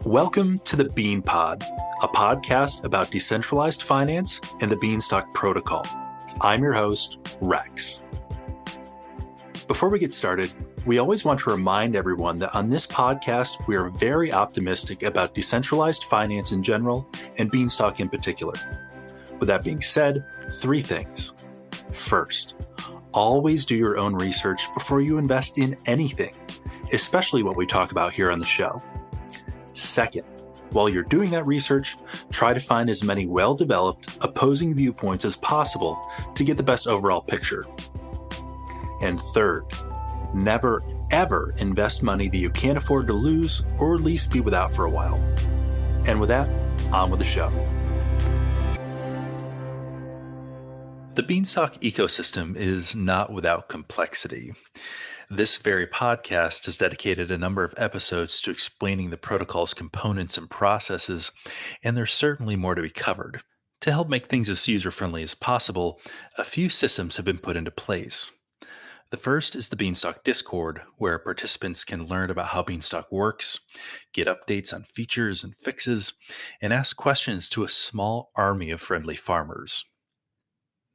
Welcome to the Bean Pod, a podcast about decentralized finance and the Beanstalk protocol. I'm your host, Rex. Before we get started, we always want to remind everyone that on this podcast, we are very optimistic about decentralized finance in general and Beanstalk in particular. With that being said, 3 things. First, always do your own research before you invest in anything, especially what we talk about here on the show. Second, while you're doing that research, try to find as many well-developed, opposing viewpoints as possible to get the best overall picture. And third, never, ever invest money that you can't afford to lose or at least be without for a while. And with that, on with the show. The Beanstalk ecosystem is not without complexity. This very podcast has dedicated a number of episodes to explaining the protocol's components and processes, and there's certainly more to be covered. To help make things as user-friendly as possible, a few systems have been put into place. The first is the Beanstalk Discord, where participants can learn about how Beanstalk works, get updates on features and fixes, and ask questions to a small army of friendly farmers.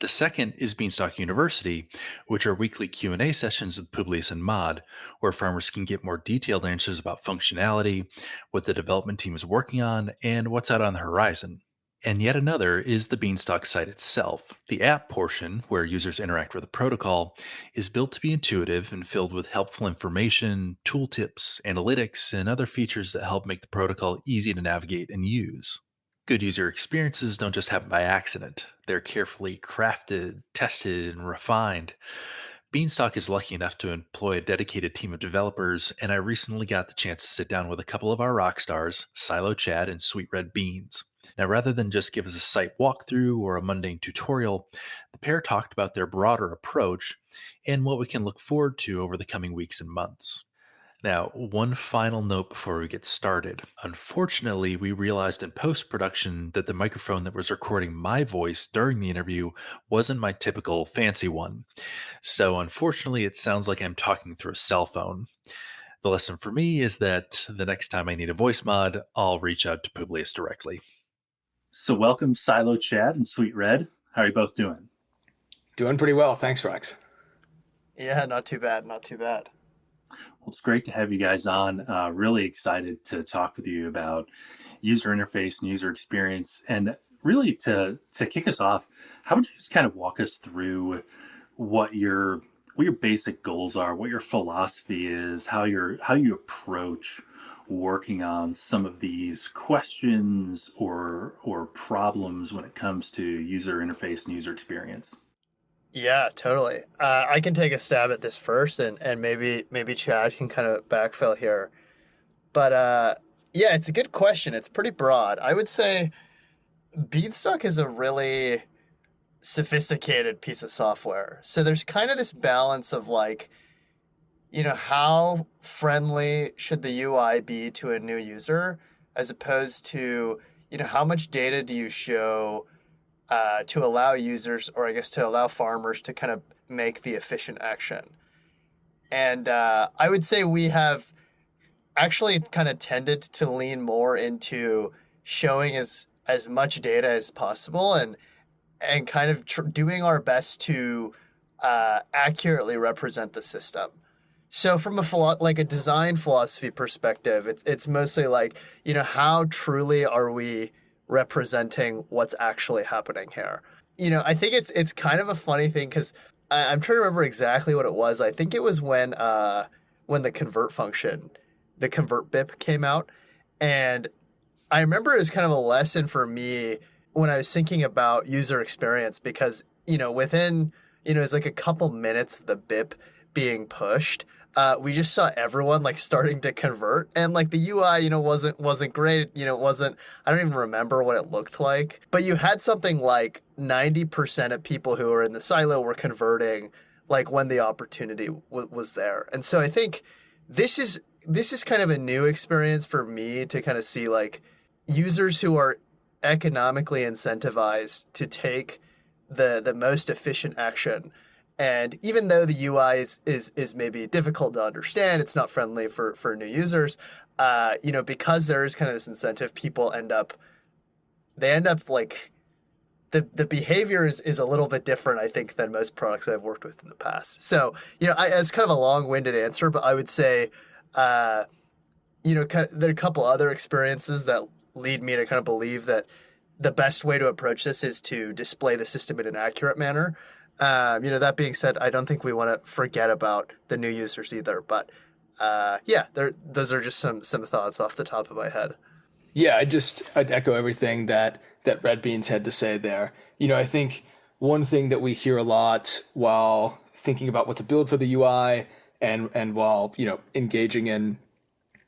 The second is Beanstalk University, which are weekly Q&A sessions with Publius and Mod, where farmers can get more detailed answers about functionality, what the development team is working on, and what's out on the horizon. And yet another is the Beanstalk site itself. The app portion, where users interact with the protocol, is built to be intuitive and filled with helpful information, tooltips, analytics, and other features that help make the protocol easy to navigate and use. Good user experiences don't just happen by accident. They're carefully crafted, tested, and refined. Beanstalk is lucky enough to employ a dedicated team of developers, and I recently got the chance to sit down with a couple of our rock stars, Silo Chad and Sweet Red Beans. Now, rather than just give us a site walkthrough or a mundane tutorial, the pair talked about their broader approach and what we can look forward to over the coming weeks and months. Now, one final note before we get started. Unfortunately, we realized in post-production that the microphone that was recording my voice during the interview wasn't my typical fancy one. So unfortunately, it sounds like I'm talking through a cell phone. The lesson for me is that the next time I need a voice mod, I'll reach out to Publius directly. So welcome, Silo Chad and Sweet Red. How are you both doing? Doing pretty well. Thanks, Rex. Yeah, not too bad. Well, it's great to have you guys on. Really excited to talk with you about user interface and user experience. And really to kick us off, how would you just kind of walk us through what your basic goals are, what your philosophy is, how you approach working on some of these questions or problems when it comes to user interface and user experience? Yeah, totally. I can take a stab at this first, and maybe Chad can kind of backfill here. But yeah, it's a good question. It's pretty broad. I would say Beanstalk is a really sophisticated piece of software. So there's kind of this balance of like, how friendly should the UI be to a new user, as opposed to, how much data do you show to allow users, or I guess to allow farmers to kind of make the efficient action. And I would say we have actually kind of tended to lean more into showing as much data as possible and kind of doing our best to accurately represent the system. So from a design philosophy perspective, it's mostly like, how truly are we representing what's actually happening here? I think it's kind of a funny thing because I'm trying to remember exactly what it was. I think it was when the convert function, the convert BIP came out, and I remember it was kind of a lesson for me when I was thinking about user experience because within it's like a couple minutes of the BIP being pushed, we just saw everyone like starting to convert, and like the UI, wasn't great. It wasn't, I don't even remember what it looked like, but you had something like 90% of people who were in the silo were converting like when the opportunity was there. And so I think this is kind of a new experience for me to kind of see like users who are economically incentivized to take the most efficient action And even though the UI is maybe difficult to understand, it's not friendly for new users. Because there is kind of this incentive, people end up like the behavior is a little bit different, I think, than most products I've worked with in the past. So, it's kind of a long-winded answer, but I would say, uh, there are a couple other experiences that lead me to kind of believe that the best way to approach this is to display the system in an accurate manner. That being said, I don't think we want to forget about the new users either. But those are just some thoughts off the top of my head. Yeah, I'd echo everything that Red Beans had to say there. I think one thing that we hear a lot while thinking about what to build for the UI and while, engaging in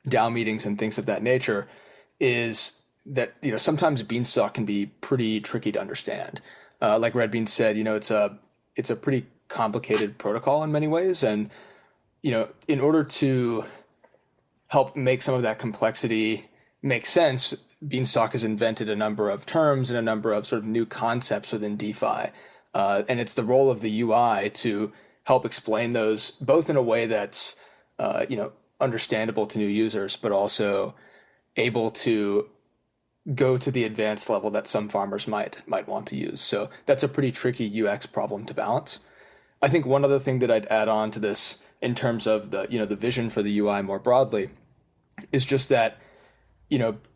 DAO meetings and things of that nature is that, sometimes Beanstalk can be pretty tricky to understand. Like Red Beans said, it's a pretty complicated protocol in many ways. And, in order to help make some of that complexity make sense, Beanstalk has invented a number of terms and a number of sort of new concepts within DeFi. And it's the role of the UI to help explain those both in a way that's, understandable to new users, but also able to go to the advanced level that some farmers might want to use. So that's a pretty tricky UX problem to balance. I think one other thing that I'd add on to this in terms of the vision for the UI more broadly is just that,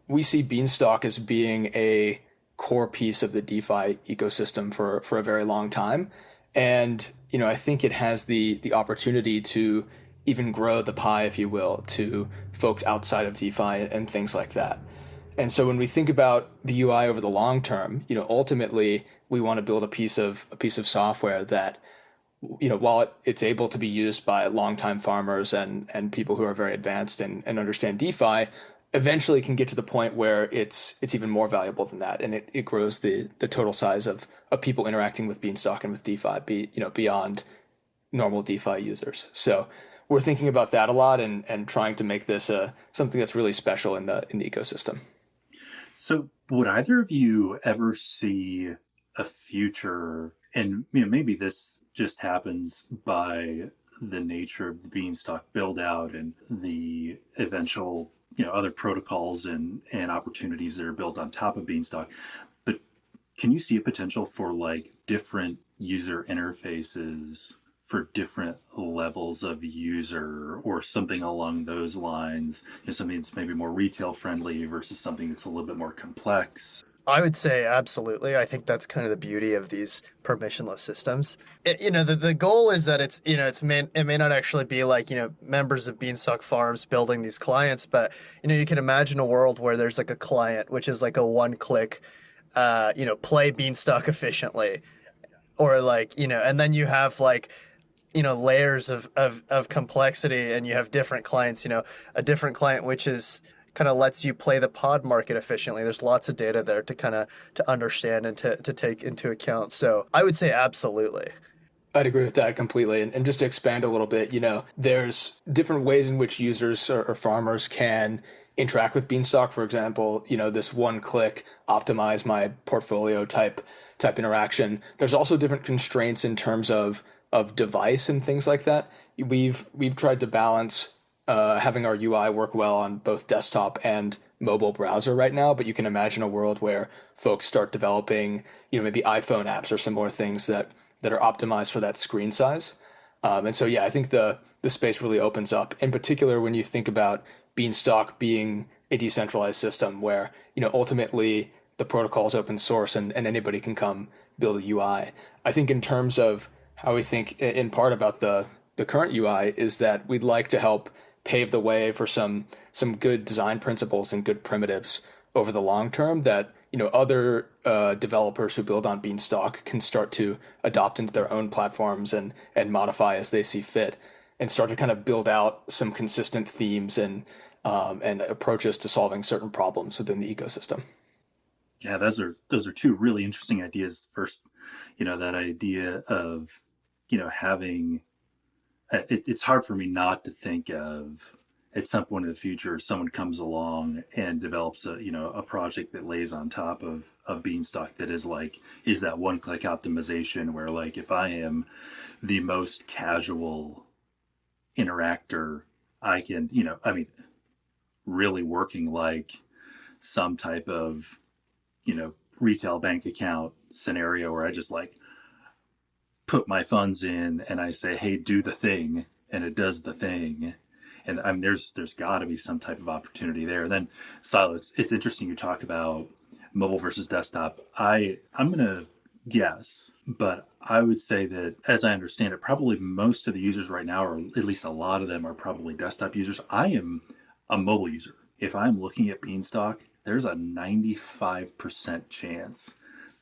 we see Beanstalk as being a core piece of the DeFi ecosystem for a very long time. And, I think it has the opportunity to even grow the pie, if you will, to folks outside of DeFi and things like that. And so when we think about the UI over the long term, ultimately we want to build a piece of software that, while it's able to be used by longtime farmers and people who are very advanced and understand DeFi, eventually can get to the point where it's even more valuable than that, and it grows the total size of people interacting with Beanstalk and with DeFi, beyond normal DeFi users. So we're thinking about that a lot and trying to make this something that's really special in the ecosystem. So, would either of you ever see a future, and maybe this just happens by the nature of the Beanstalk build out and the eventual, other protocols and opportunities that are built on top of Beanstalk, but can you see a potential for like different user interfaces for different levels of user or something along those lines? Something that's maybe more retail friendly versus something that's a little bit more complex. I would say absolutely. I think that's kind of the beauty of these permissionless systems. The goal is that it may not actually be like, members of Beanstalk farms building these clients, but, you can imagine a world where there's like a client, which is like a one-click, play Beanstalk efficiently, or like, and then you have like, layers of complexity, and you have different clients, a different client, which is kind of lets you play the pod market efficiently. There's lots of data there to understand and to take into account. So I would say absolutely. I'd agree with that completely. And just to expand a little bit, there's different ways in which users or farmers can interact with Beanstalk. For example, this one-click optimize my portfolio type interaction. There's also different constraints in terms of device and things like that. We've tried to balance having our UI work well on both desktop and mobile browser right now, but you can imagine a world where folks start developing, maybe iPhone apps or similar things that are optimized for that screen size. And so, yeah, I think the space really opens up, in particular when you think about Beanstalk being a decentralized system where, ultimately the protocol is open source and anybody can come build a UI. I think in terms of how we think in part about the current UI is that we'd like to help pave the way for some good design principles and good primitives over the long term that other developers who build on Beanstalk can start to adopt into their own platforms and modify as they see fit, and start to kind of build out some consistent themes and approaches to solving certain problems within the ecosystem. Yeah, those are two really interesting ideas. First, that idea of having it's hard for me not to think of at some point in the future, someone comes along and develops a project that lays on top of Beanstalk that is that one click optimization where like if I am the most casual interactor, I can, really working like some type of, retail bank account scenario where I just like put my funds in and I say, hey, do the thing, and it does the thing. And I mean, there's got to be some type of opportunity there. Then, Silo, it's interesting you talk about mobile versus desktop. I'm gonna guess, but I would say that as I understand it, probably most of the users right now, or at least a lot of them, are probably desktop users. I am a mobile user. If I'm looking at Beanstalk, there's a 95% chance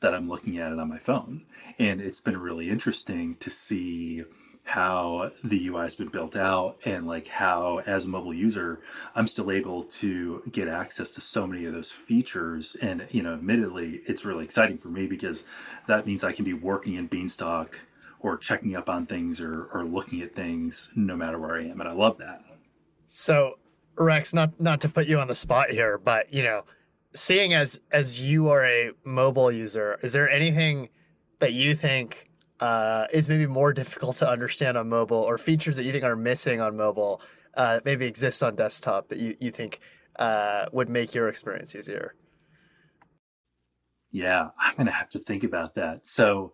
that I'm looking at it on my phone. And it's been really interesting to see how the UI has been built out and like how, as a mobile user, I'm still able to get access to so many of those features. And, admittedly, it's really exciting for me because that means I can be working in Beanstalk or checking up on things or looking at things no matter where I am. And I love that. So, Rex, not to put you on the spot here, but seeing as you are a mobile user, is there anything that you think is maybe more difficult to understand on mobile, or features that you think are missing on mobile maybe exist on desktop that you think would make your experience easier? Yeah, I'm gonna have to think about that. So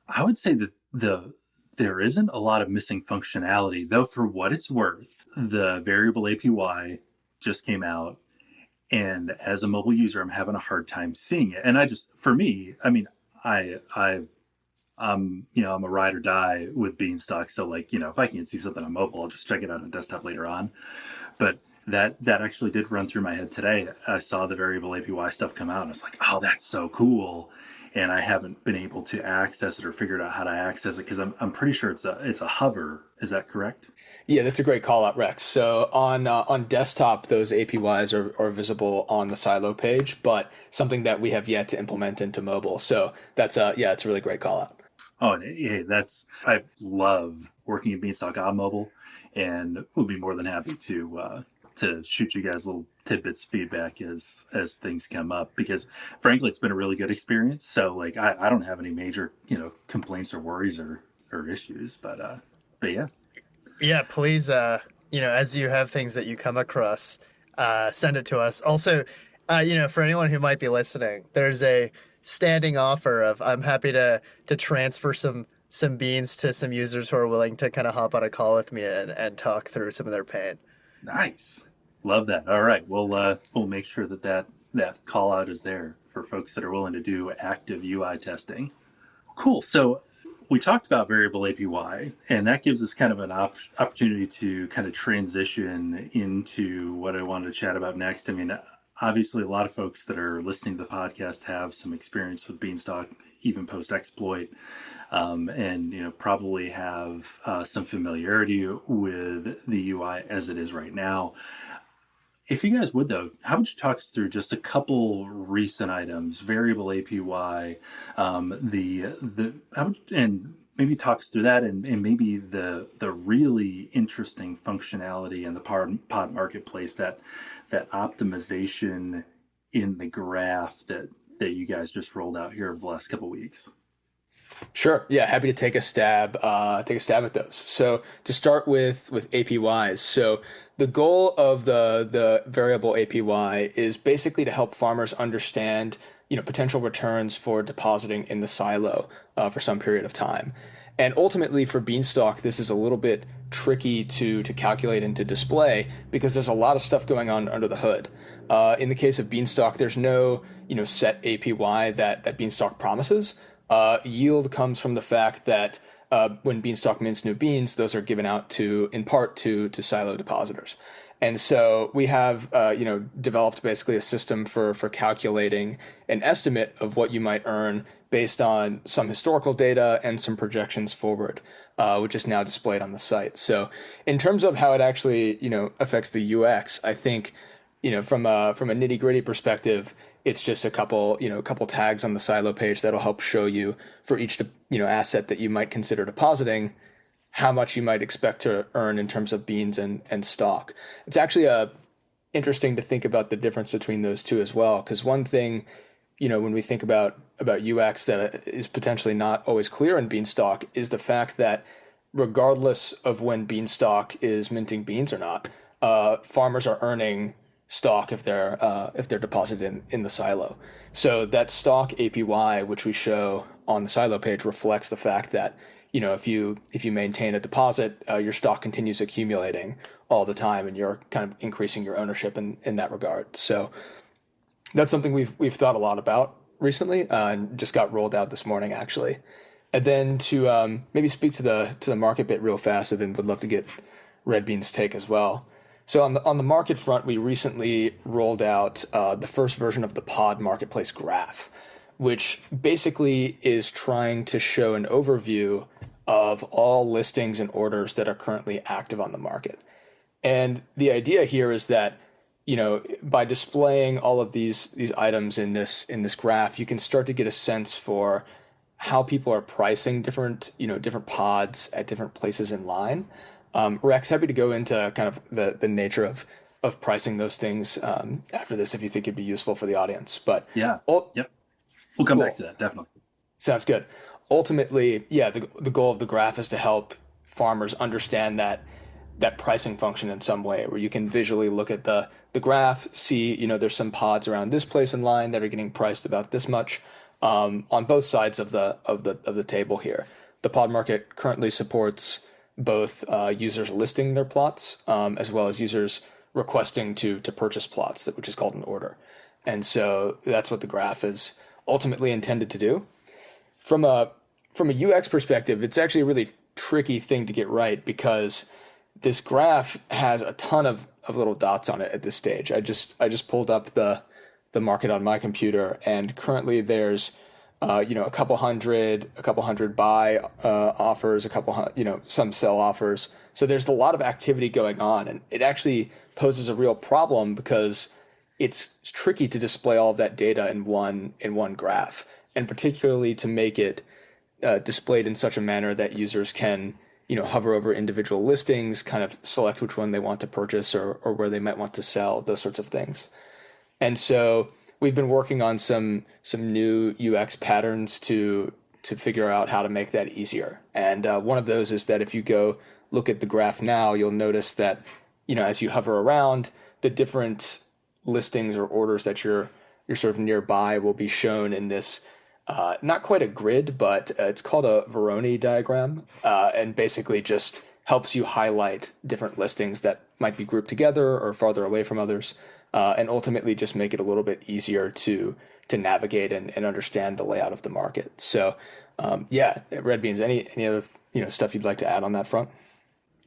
I would say that there isn't a lot of missing functionality, though. For what it's worth, the variable APY just came out, and as a mobile user, I'm having a hard time seeing it. And for me, I mean, I'm a ride or die with Beanstalk. So like, if I can't see something on mobile, I'll just check it out on desktop later on. But that actually did run through my head today. I saw the variable APY stuff come out, and I was like, oh, that's so cool. And I haven't been able to access it or figured out how to access it because I'm pretty sure it's a hover. Is that correct? Yeah, that's a great call out, Rex. So on desktop, those APYs are visible on the Silo page, but something that we have yet to implement into mobile. So that's it's a really great call out. Oh, and hey, I love working in Beanstalk on mobile, and would be more than happy to shoot you guys little tidbits feedback as things come up because frankly it's been a really good experience. So like I don't have any major complaints or worries or issues, but yeah. Yeah, please, as you have things that you come across, send it to us. Also, for anyone who might be listening, there's a standing offer of I'm happy to transfer some beans to some users who are willing to kind of hop on a call with me and talk through some of their pain. Nice. Love that. All right. We'll make sure that call out is there for folks that are willing to do active UI testing. Cool. So we talked about variable APY, and that gives us kind of an opportunity to kind of transition into what I wanted to chat about next. I mean, obviously, a lot of folks that are listening to the podcast have some experience with Beanstalk, even post exploit, and probably have some familiarity with the UI as it is right now. If you guys would, though, how would you talk us through just a couple recent items, variable APY, and maybe talk us through that, and maybe the really interesting functionality in the pod marketplace, that optimization in the graph that you guys just rolled out here over the last couple of weeks. Sure. Yeah, happy to take a stab at those. So to start with APYs. So the goal of the variable APY is basically to help farmers understand, potential returns for depositing in the silo for some period of time. And ultimately for Beanstalk, this is a little bit tricky to calculate and to display because there's a lot of stuff going on under the hood. In the case of Beanstalk, there's no, set APY that Beanstalk promises. Yield comes from the fact that when Beanstalk mints new beans, those are given out in part to silo depositors. And so we have, developed basically a system for calculating an estimate of what you might earn based on some historical data and some projections forward, which is now displayed on the site. So in terms of how it actually, affects the UX, I think, from a nitty gritty perspective, it's just a couple tags on the silo page that'll help show you for each, asset that you might consider depositing, how much you might expect to earn in terms of beans and stock. It's actually interesting to think about the difference between those two as well, because one thing, when we think about UX that is potentially not always clear in Beanstalk is the fact that regardless of when Beanstalk is minting beans or not, farmers are earning stock if they're deposited in the silo. So that stock APY, which we show on the silo page, reflects the fact that if you maintain a deposit, your stock continues accumulating all the time, and you're kind of increasing your ownership in that regard. So that's something we've thought a lot about recently, and just got rolled out this morning actually. And then to maybe speak to the market bit real fast, and then would love to get Red Bean's take as well. So on the market front, we recently rolled out the first version of the Pod Marketplace Graph, which basically is trying to show an overview of all listings and orders that are currently active on the market. And the idea here is that by displaying all of these items in this graph, you can start to get a sense for how people are pricing different pods at different places in line. Rex, happy to go into kind of the nature of pricing those things after this if you think it'd be useful for the audience. But yeah, yep, we'll come back to that definitely. Sounds good. Ultimately, yeah, the goal of the graph is to help farmers understand that pricing function in some way, where you can visually look at the graph, see there's some pods around this place in line that are getting priced about this much on both sides of the table here. The pod market currently supports both users listing their plots as well as users requesting to purchase plots, which is called an order. And so that's what the graph is ultimately intended to do. From a UX perspective, it's actually a really tricky thing to get right, because this graph has a ton of little dots on it at this stage. I just pulled up the market on my computer, and currently there's a couple hundred buy offers, some sell offers. So there's a lot of activity going on, and it actually poses a real problem because it's tricky to display all of that data in one graph, and particularly to make it displayed in such a manner that users can hover over individual listings, kind of select which one they want to purchase or where they might want to sell, those sorts of things. And so we've been working on some new UX patterns to figure out how to make that easier. And one of those is that if you go look at the graph now, you'll notice that as you hover around, the different listings or orders that you're sort of nearby will be shown in this not quite a grid, but it's called a vAPY diagram, and basically just helps you highlight different listings that might be grouped together or farther away from others, and ultimately just make it a little bit easier to navigate and understand the layout of the market. So, Red Beans, any other stuff you'd like to add on that front?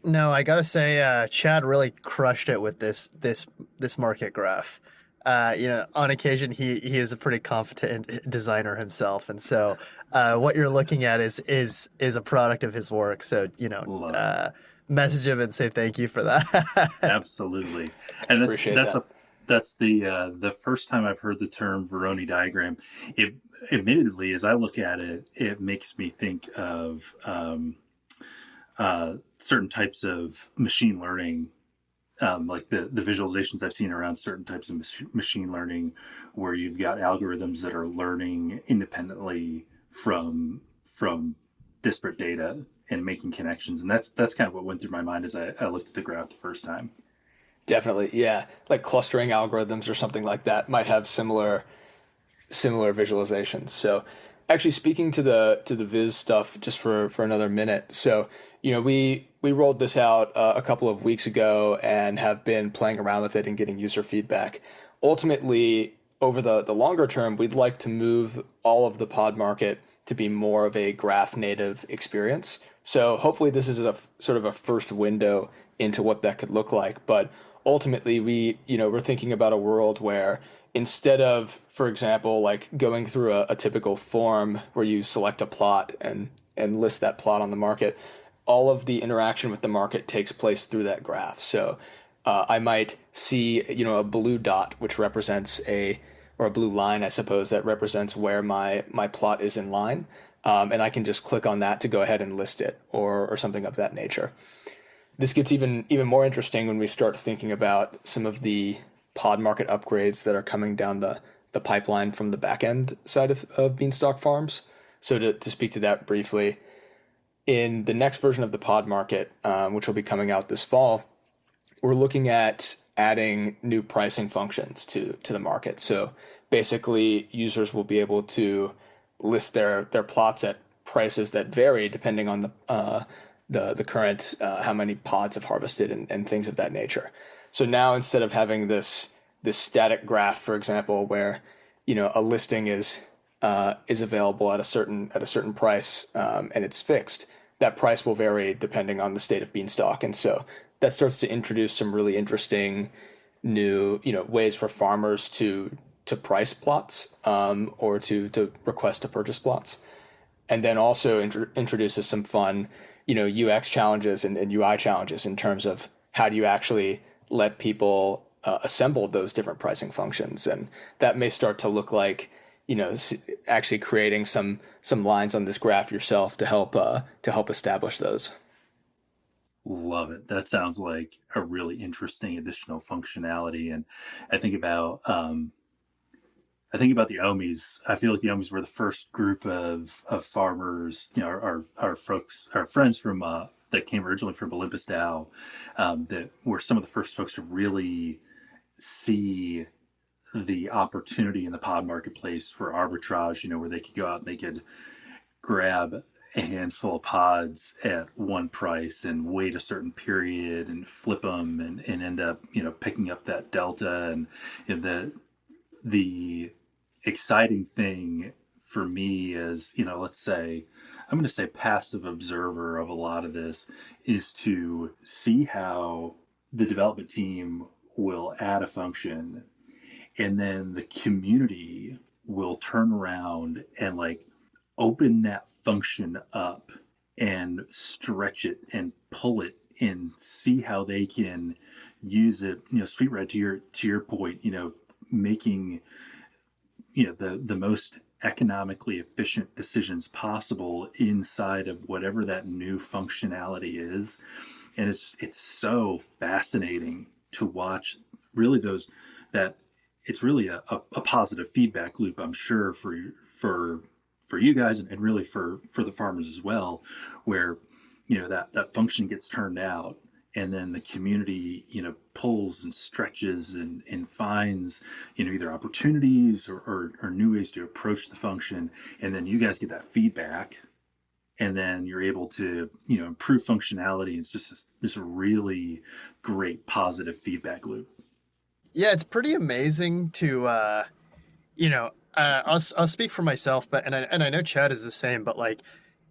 No, I gotta say, Chad really crushed it with this market graph. On occasion he is a pretty competent designer himself, and so what you're looking at is a product of his work. So message him and say thank you for that. Absolutely, and that's the first time I've heard the term vAPY diagram. It admittedly, as I look at it, it makes me think of certain types of machine learning. Like the visualizations I've seen around certain types of machine learning, where you've got algorithms that are learning independently from disparate data and making connections. And that's kind of what went through my mind as I looked at the graph the first time. Definitely, yeah. Like clustering algorithms or something like that might have similar visualizations. So actually, speaking to the Viz stuff just for another minute. So we rolled this out a couple of weeks ago and have been playing around with it and getting user feedback. Ultimately, over the longer term, we'd like to move all of the pod market to be more of a graph native experience. So hopefully this is a sort of a first window into what that could look like. But ultimately, we're thinking about a world where instead of, for example, like going through a typical form where you select a plot and list that plot on the market, all of the interaction with the market takes place through that graph. So I might see, a blue dot, which represents or a blue line, I suppose, that represents where my plot is in line. and I can just click on that to go ahead and list it or something of that nature. This gets even more interesting when we start thinking about some of the pod market upgrades that are coming down the pipeline from the back end side of Beanstalk Farms. So to speak to that briefly, in the next version of the pod market, which will be coming out this fall, we're looking at adding new pricing functions to the market. So basically, users will be able to list their plots at prices that vary depending on the current how many pods have harvested and things of that nature. So now instead of having this static graph, for example, where a listing is available at a certain price and it's fixed, that price will vary depending on the state of Beanstalk, and so that starts to introduce some really interesting new ways for farmers to price plots or to request to purchase plots, and then also introduces some fun UX challenges and UI challenges in terms of how do you actually let people assemble those different pricing functions, and that may start to look like actually creating some lines on this graph yourself to help establish those. Love it. That sounds like a really interesting additional functionality. And I think about the Omis. I feel like the Omis were the first group of farmers, our folks, our friends from that came originally from Olympus Dow, that were some of the first folks to really see the opportunity in the pod marketplace for arbitrage, where they could go out and they could grab a handful of pods at one price and wait a certain period and flip them and end up, picking up that delta. And the exciting thing for me is, let's say, I'm going to say passive observer of a lot of this, is to see how the development team will add a function and then the community will turn around and like open that function up and stretch it and pull it and see how they can use it. Sweet Red, to your point, making the most economically efficient decisions possible inside of whatever that new functionality is. And it's so fascinating to watch really that it's really a positive feedback loop, I'm sure, for you guys and really for the farmers as well, where that function gets turned out and then the community pulls and stretches and finds either opportunities or new ways to approach the function, and then you guys get that feedback and then you're able to improve functionality. It's just this really great positive feedback loop. Yeah, it's pretty amazing to I'll speak for myself, but and I know Chad is the same, but like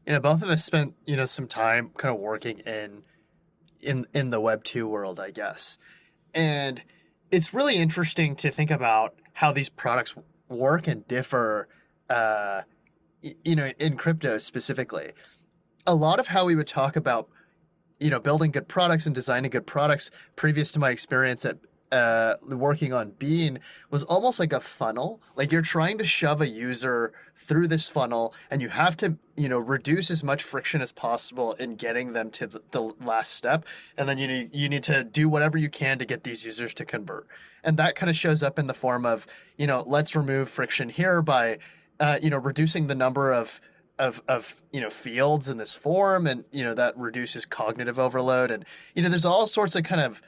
both of us spent some time kind of working in the Web 2 world, I guess. And it's really interesting to think about how these products work and differ in crypto specifically. A lot of how we would talk about building good products and designing good products previous to my experience at working on Bean was almost like a funnel. Like you're trying to shove a user through this funnel and you have to, reduce as much friction as possible in getting them to the last step. And then you need to do whatever you can to get these users to convert. And that kind of shows up in the form of, let's remove friction here by, reducing the number of fields in this form, and that reduces cognitive overload. And there's all sorts of kind of,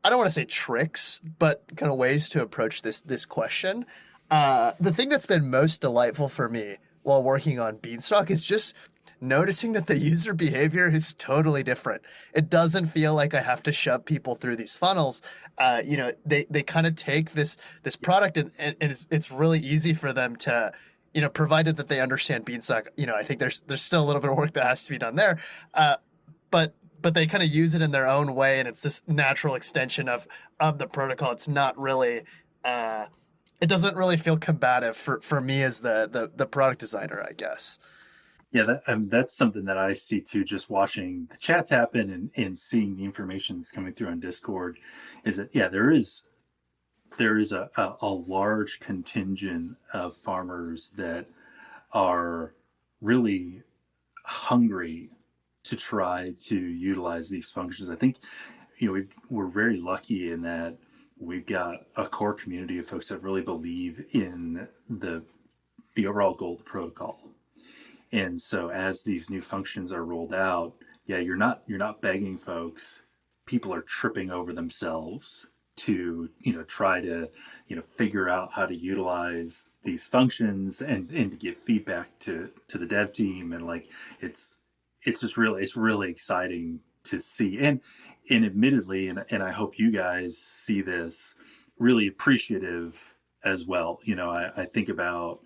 I don't want to say tricks, but kind of ways to approach this question. The thing that's been most delightful for me while working on Beanstalk is just noticing that the user behavior is totally different. It doesn't feel like I have to shove people through these funnels. They kind of take this product and it's really easy for them to, provided that they understand Beanstalk. I think there's still a little bit of work that has to be done there. But they kind of use it in their own way, and it's this natural extension of the protocol. It's not really, it doesn't really feel combative for me as the product designer, I guess. Yeah, that's something that I see too, just watching the chats happen and seeing the information that's coming through on Discord, is that, yeah, there is a large contingent of farmers that are really hungry to try to utilize these functions. I think we're very lucky in that we've got a core community of folks that really believe in the overall goal of the protocol. And so as these new functions are rolled out, yeah, you're not begging folks. People are tripping over themselves to try to figure out how to utilize these functions and to give feedback to the dev team. And like it's really exciting to see. And admittedly, and I hope you guys see this, really appreciative as well. I think about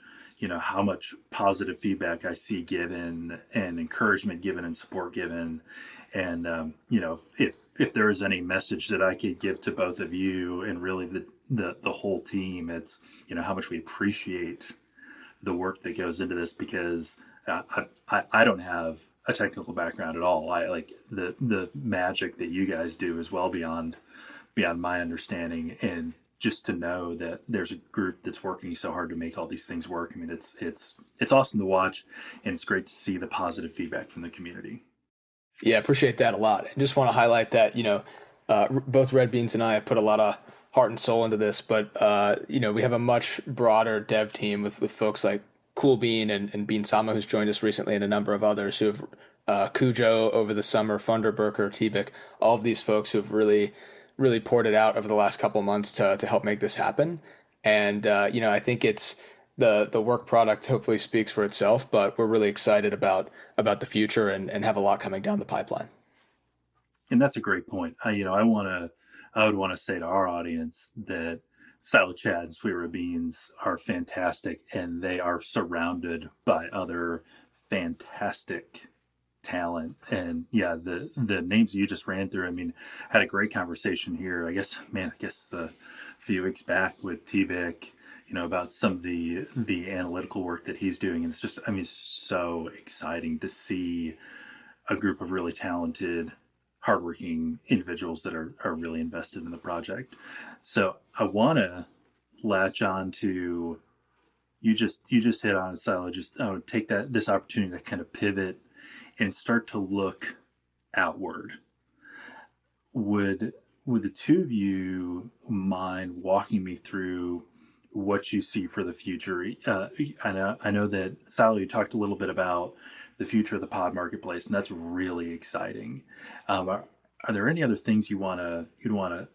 how much positive feedback I see given and encouragement given and support given. And if there is any message that I could give to both of you and really the whole team, it's how much we appreciate the work that goes into this, because I don't have a technical background at all. I like the magic that you guys do is well beyond my understanding. And just to know that there's a group that's working so hard to make all these things work. I mean, it's awesome to watch, and it's great to see the positive feedback from the community. Yeah, appreciate that a lot. And just want to highlight that, both Red Beans and I have put a lot of heart and soul into this, but, we have a much broader dev team with folks like Cool Bean and Bean Sama, who's joined us recently, and a number of others who have, Cujo over the summer, Funderburker, Tbik, all of these folks who have really poured it out over the last couple of months to help make this happen. And, I think it's the work product hopefully speaks for itself, but we're really excited about the future and have a lot coming down the pipeline. And that's a great point. I would want to say to our audience that Silo Chad and Sweet Red Beans are fantastic, and they are surrounded by other fantastic talent. And yeah, the names you just ran through, I mean, had a great conversation here. I guess a few weeks back with Tbik, about some of the analytical work that he's doing. And it's just, I mean, it's so exciting to see a group of really talented, hardworking individuals that are really invested in the project. So I want to latch on to you just hit on it, Silo. Just I would take this opportunity to kind of pivot and start to look outward. Would the two of you mind walking me through what you see for the future? I know that Sally, you talked a little bit about the future of the pod marketplace, and that's really exciting. Are there any other things you'd want to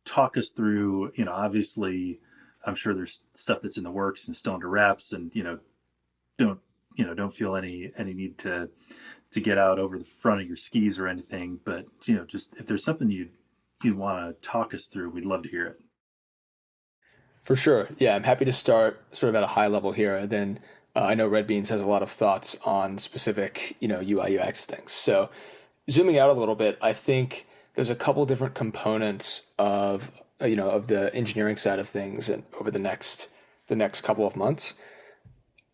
talk us through? Obviously, I'm sure there's stuff that's in the works and still under wraps, and don't feel any need to get out over the front of your skis or anything. But just if there's something you want to talk us through, we'd love to hear it. For sure. Yeah, I'm happy to start sort of at a high level here. Then I know Red Beans has a lot of thoughts on specific, UI UX things. So zooming out a little bit, I think there's a couple different components of the engineering side of things, and over the next couple of months.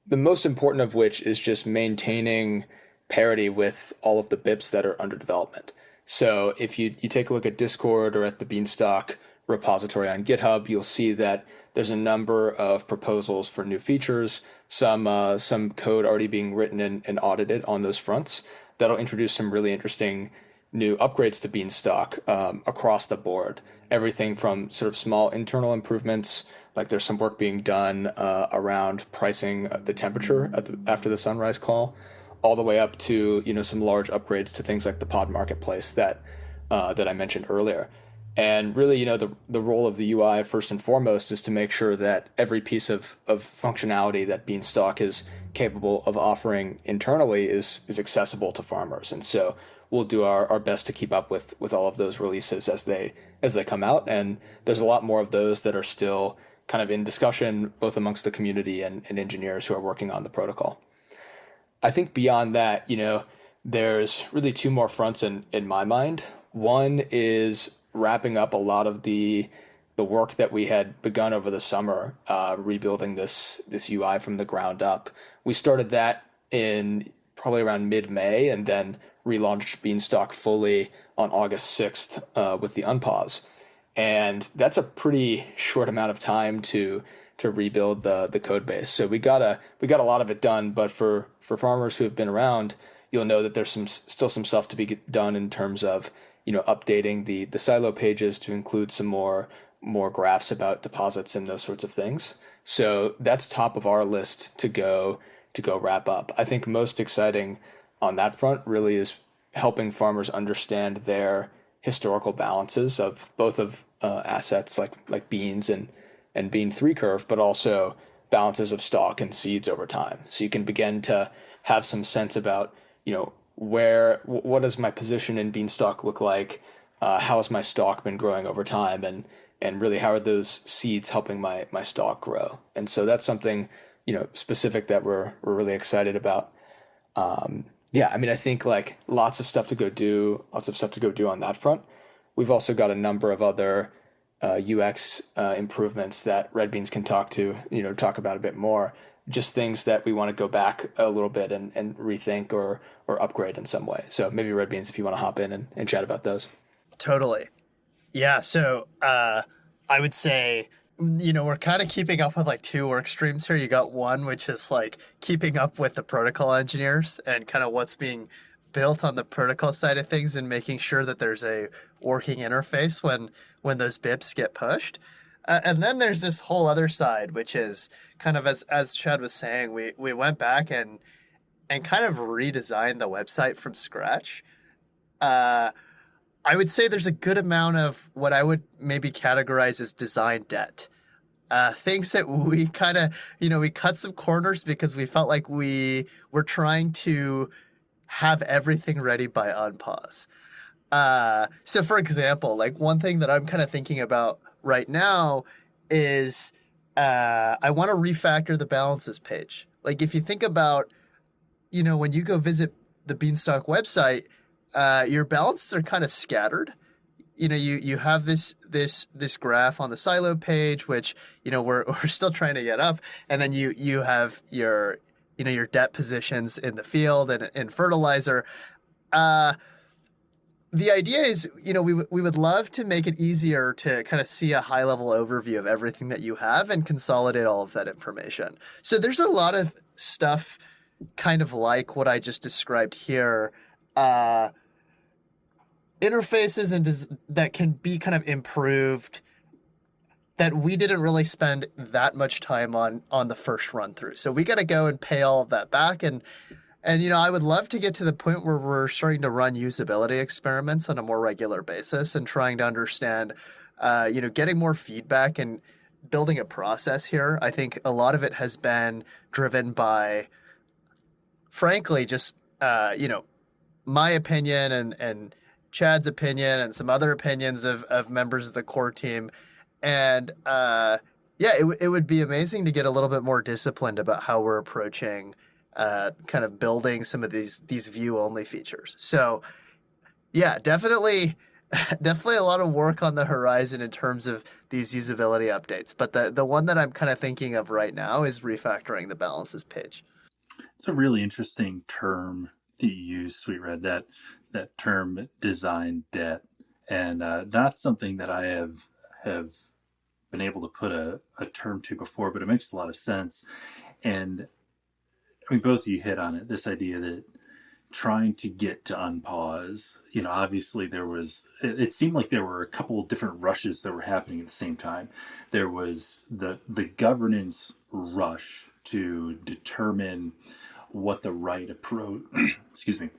The most important of which is just maintaining parity with all of the BIPs that are under development. So if you take a look at Discord or at the Beanstalk repository on GitHub, you'll see that there's a number of proposals for new features, some code already being written and audited on those fronts that'll introduce some really interesting new upgrades to Beanstalk across the board. Everything from sort of small internal improvements, like there's some work being done around pricing the temperature after the sunrise call, all the way up to some large upgrades to things like the pod marketplace that I mentioned earlier. And really, the role of the UI first and foremost is to make sure that every piece of functionality that Beanstalk is capable of offering internally is accessible to farmers. And so we'll do our best to keep up with all of those releases as they come out. And there's a lot more of those that are still kind of in discussion, both amongst the community and engineers who are working on the protocol. I think beyond that, there's really two more fronts in my mind. One is wrapping up a lot of the work that we had begun over the summer, rebuilding this UI from the ground up. We started that in probably around mid-May, and then relaunched Beanstalk fully on August 6th with the unpause. And that's a pretty short amount of time to to rebuild the code base. So we got a lot of it done, but for farmers who have been around, you'll know that there's still some stuff to be done in terms of updating the silo pages to include some more graphs about deposits and those sorts of things. So that's top of our list to go wrap up. I think most exciting on that front really is helping farmers understand their historical balances of both of assets like beans and bean three curve, but also balances of stock and seeds over time. So you can begin to have some sense about what does my position in beanstalk look like, how has my stock been growing over time, and really how are those seeds helping my stock grow. And so that's something specific that we're really excited about. Yeah, I mean, I think like lots of stuff to go do, on that front. We've also got a number of other UX improvements that Red Beans can talk about a bit more. Just things that we want to go back a little bit and rethink or upgrade in some way. So maybe Red Beans, if you want to hop in and chat about those. Totally. Yeah. So I would say, we're kind of keeping up with like two work streams here. You got one, which is like keeping up with the protocol engineers and kind of what's being built on the protocol side of things and making sure that there's a working interface when those BIPs get pushed. And then there's this whole other side, which is kind of as Chad was saying, we went back and kind of redesigned the website from scratch. I would say there's a good amount of what I would maybe categorize as design debt. Things that we kind of, we cut some corners because we felt like we were trying to have everything ready by unpause. So for example, like one thing that I'm kind of thinking about right now is I want to refactor the balances page. Like if you think about, when you go visit the Beanstalk website, your balances are kind of scattered. You have this graph on the silo page, which we're still trying to get up, and then you have your your debt positions in the field and in fertilizer. The idea is, we would love to make it easier to kind of see a high level overview of everything that you have and consolidate all of that information. So there's a lot of stuff kind of like what I just described here. Interfaces that can be kind of improved that we didn't really spend that much time on the first run through. So we got to go and pay all of that back. And I would love to get to the point where we're starting to run usability experiments on a more regular basis and trying to understand, getting more feedback and building a process here. I think a lot of it has been driven by, frankly, just, my opinion and Chad's opinion and some other opinions of members of the core team. And it would be amazing to get a little bit more disciplined about how we're approaching kind of building some of these view only features. So yeah, definitely a lot of work on the horizon in terms of these usability updates. But the one that I'm kind of thinking of right now is refactoring the balances page. It's a really interesting term that you use, Sweet Red, that term design debt, and not something that I have been able to put a term to before, but it makes a lot of sense. And I mean, both of you hit on it, this idea that trying to get to unpause, obviously it seemed like there were a couple of different rushes that were happening at the same time. There was the governance rush to determine what the right approach, excuse me,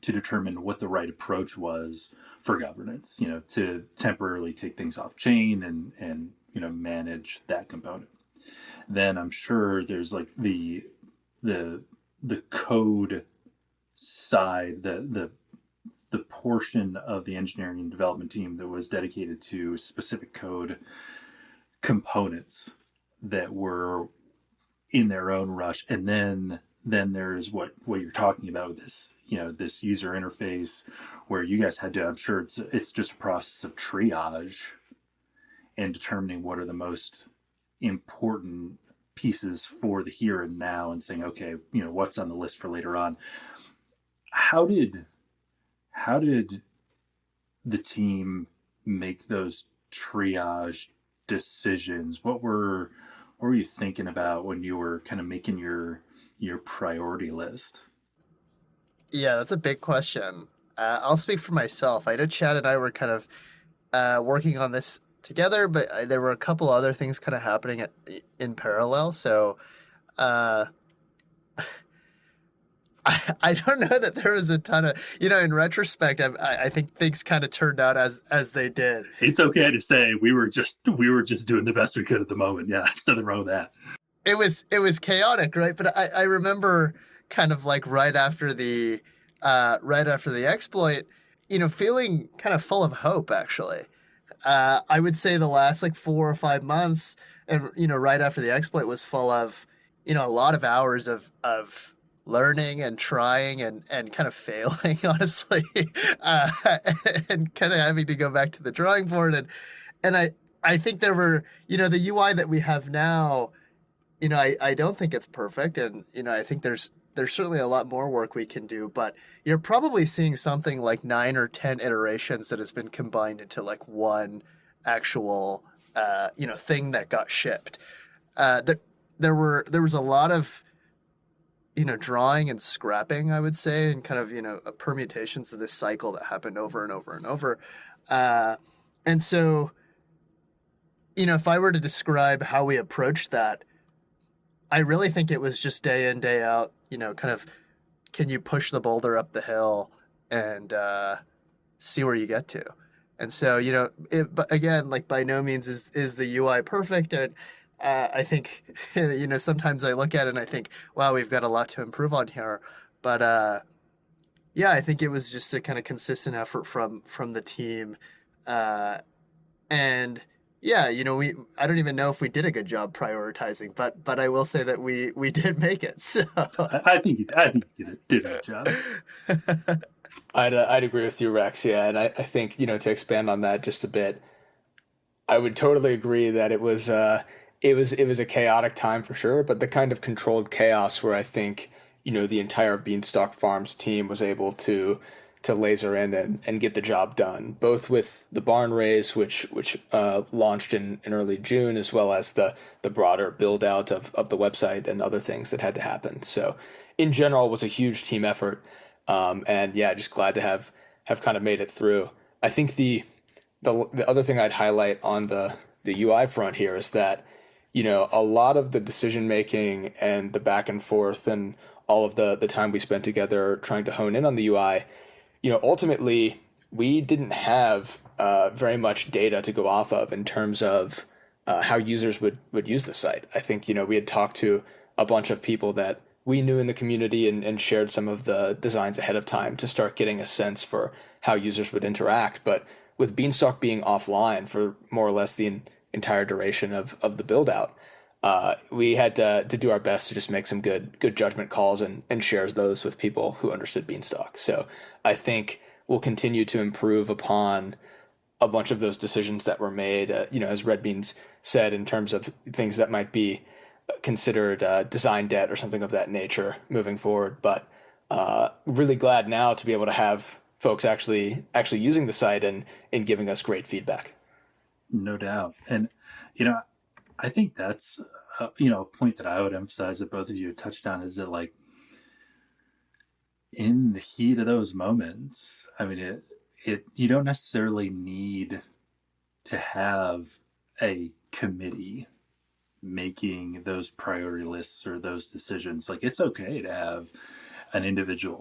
to determine what the right approach was for governance, to temporarily take things off chain and manage that component. Then I'm sure there's like the code side, the portion of the engineering and development team that was dedicated to specific code components that were in their own rush. And then there's what you're talking about with this, this user interface where you guys had to, I'm sure it's just a process of triage and determining what are the most important pieces for the here and now and saying, okay, what's on the list for later on. How did the team make those triage decisions? What were what were you thinking about when you were kind of making your priority list? Yeah, that's a big question. I'll speak for myself. I know Chad and I were kind of working on this together, but there were a couple other things kind of happening in parallel. So uh, I don't know that there was a ton of, in retrospect, I think things kind of turned out as they did. It's okay to say we were just doing the best we could at the moment. Yeah, there's nothing wrong with that. It was chaotic, right? But I remember kind of like right after the exploit, feeling kind of full of hope actually. I would say the last like 4 or 5 months, and right after the exploit was full of, a lot of hours of learning and trying and kind of failing, honestly, uh, and kind of having to go back to the drawing board and I think there were, the UI that we have now, I don't think it's perfect, and I think there's certainly a lot more work we can do, but you're probably seeing something like 9 or 10 iterations that has been combined into like one actual thing that got shipped. There was a lot of drawing and scrapping, I would say, and kind of permutations of this cycle that happened over and over and over. And so if I were to describe how we approached that, I really think it was just day in, day out, kind of, can you push the boulder up the hill and see where you get to? And so, but again, like by no means is the UI perfect. And I think, sometimes I look at it and I think, wow, we've got a lot to improve on here. But yeah, I think it was just a kind of consistent effort from the team. And yeah, I don't even know if we did a good job prioritizing, but I will say that we did make it. So I think you did a good job. I'd agree with you, Rex. Yeah, and I think to expand on that just a bit, I would totally agree that it was a chaotic time for sure, but the kind of controlled chaos where I think the entire Beanstalk Farms team was able to laser in and get the job done, both with the barn raise, which launched in early June, as well as the broader build out of the website and other things that had to happen. So in general, it was a huge team effort, and yeah, just glad to have kind of made it through. I think the other thing I'd highlight on the UI front here is that a lot of the decision making and the back and forth and all of the time we spent together trying to hone in on the UI, ultimately we didn't have very much data to go off of in terms of how users would use the site. I think we had talked to a bunch of people that we knew in the community and shared some of the designs ahead of time to start getting a sense for how users would interact. But with Beanstalk being offline for more or less the entire duration of the build out, we had to do our best to just make some good judgment calls and share those with people who understood Beanstalk. So I think we'll continue to improve upon a bunch of those decisions that were made, as Red Beans said, in terms of things that might be considered design debt or something of that nature moving forward. But really glad now to be able to have folks actually using the site and giving us great feedback. No doubt. And I think that's a point that I would emphasize that both of you touched on is that, like, in the heat of those moments, I mean, it you don't necessarily need to have a committee making those priority lists or those decisions. Like, it's okay to have an individual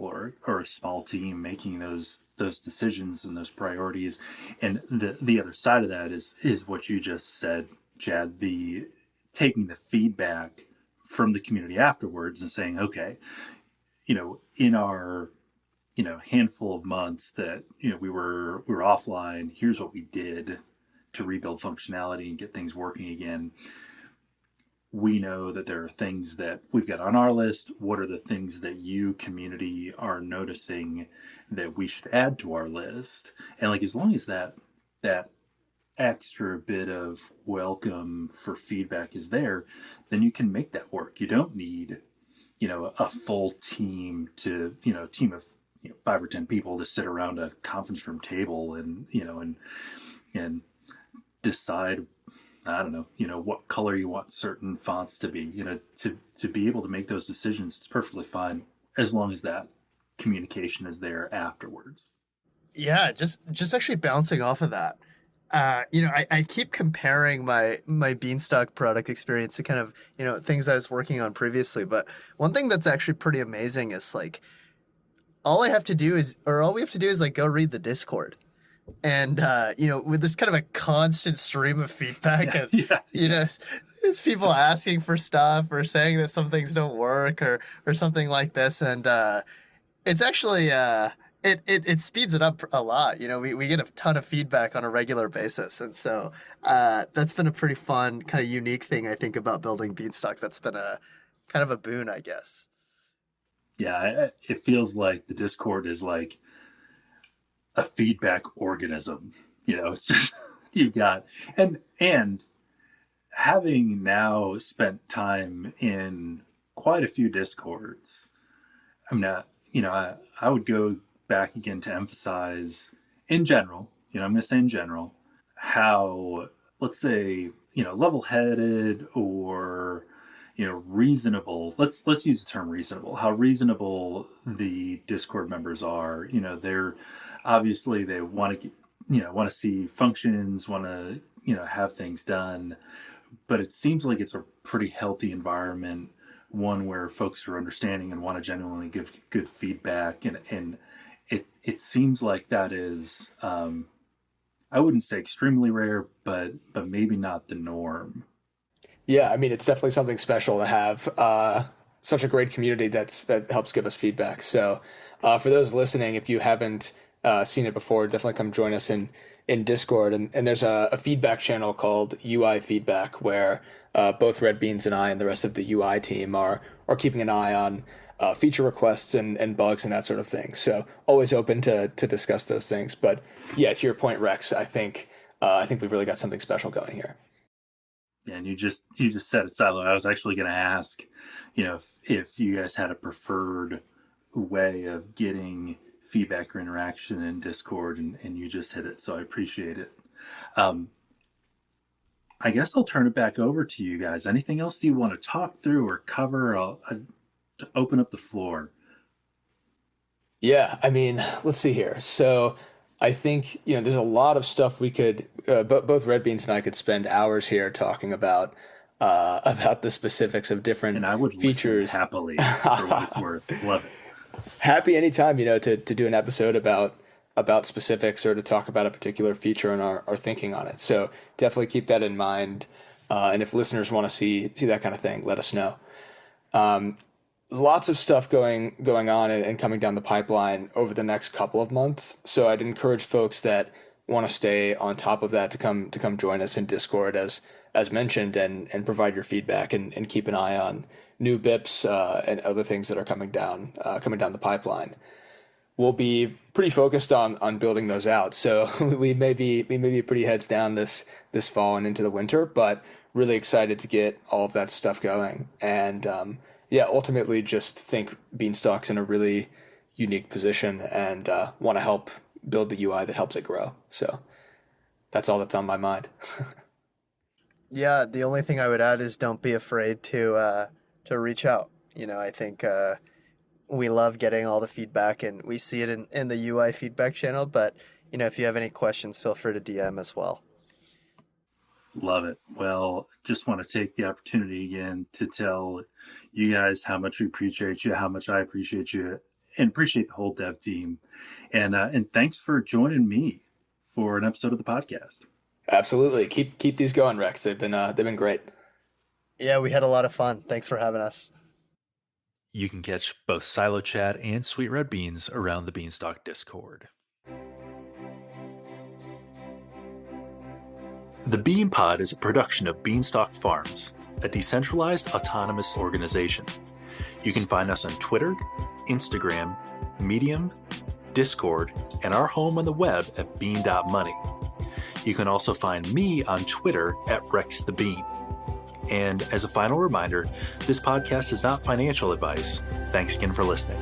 or a small team making those decisions and those priorities. And the other side of that is what you just said, Chad, the taking the feedback from the community afterwards and saying, okay, in our handful of months that we were offline, here's what we did to rebuild functionality and get things working again. We know that there are things that we've got on our list. What are the things that you community are noticing that we should add to our list? And, like, as long as that extra bit of welcome for feedback is there, then you can make that work. You don't need a full team team of 5 or 10 people to sit around a conference room table and and decide I don't know, what color you want certain fonts to be, to be able to make those decisions. It's perfectly fine as long as that communication is there afterwards. Yeah, just actually bouncing off of that. I keep comparing my Beanstalk product experience to kind of, things I was working on previously. But one thing that's actually pretty amazing is like all I have to do is, or all we have to do is like go read the Discord. And with this kind of a constant stream of feedback Yeah, and yeah, you yeah. know, it's people asking for stuff or saying that some things don't work or something like this. And it's actually it speeds it up a lot. We get a ton of feedback on a regular basis, and so that's been a pretty fun kind of unique thing I think about building Beanstalk. That's been a kind of a boon, I guess. Yeah, it feels like the Discord is like a feedback organism. It's just you've got and having now spent time in quite a few Discords, I'm not, I would go back again to emphasize in general, I'm going to say in general, how, let's say, level headed or, reasonable, let's use the term reasonable, how reasonable the Discord members are. They're obviously they want to, want to see functions, want to, have things done, but it seems like it's a pretty healthy environment, one where folks are understanding and want to genuinely give good feedback, and it seems like that is, I wouldn't say extremely rare, but maybe not the norm. Yeah, I mean, it's definitely something special to have such a great community that helps give us feedback. So, for those listening, if you haven't seen it before, definitely come join us in Discord. And there's a feedback channel called UI Feedback where both Red Beans and I and the rest of the UI team are keeping an eye on feature requests and bugs and that sort of thing. So always open to discuss those things. But yeah, to your point, Rex, I think we've really got something special going here. And you just said it, Silo. I was actually going to ask, if you guys had a preferred way of getting feedback or interaction in Discord, and you just hit it, so I appreciate it. Um, I guess I'll turn it back over to you guys. Anything else you want to talk through or cover? I'll to open up the floor. Yeah, I mean, let's see here. So I think, there's a lot of stuff we could, both Red Beans and I could spend hours here talking about the specifics of different And I would listen features. happily for what it's worth. Love it. Happy anytime, to do an episode about specifics or to talk about a particular feature and our thinking on it. So definitely keep that in mind. And if listeners want to see that kind of thing, let us know. Lots of stuff going on and coming down the pipeline over the next couple of months. So I'd encourage folks that want to stay on top of that to come join us in Discord as mentioned and provide your feedback and keep an eye on new BIPs and other things that are coming down the pipeline. We'll be pretty focused on building those out. So we may be pretty heads down this fall and into the winter, but really excited to get all of that stuff going. And ultimately just think Beanstalk's in a really unique position and want to help build the UI that helps it grow. So that's all that's on my mind. Yeah, the only thing I would add is don't be afraid to reach out. I think we love getting all the feedback and we see it in the UI feedback channel, but if you have any questions, feel free to DM as well. Love it. Well, just want to take the opportunity again to tell you guys how much we appreciate you, how much I appreciate you, and appreciate the whole dev team. And thanks for joining me for an episode of the podcast. Absolutely. Keep these going, Rex. They've been great. Yeah, we had a lot of fun. Thanks for having us. You can catch both Silo Chat and Sweet Red Beans around the Beanstalk Discord. The Bean Pod is a production of Beanstalk Farms, a decentralized autonomous organization. You can find us on Twitter, Instagram, Medium, Discord, and our home on the web at bean.money. You can also find me on Twitter at RexTheBean. And as a final reminder, this podcast is not financial advice. Thanks again for listening.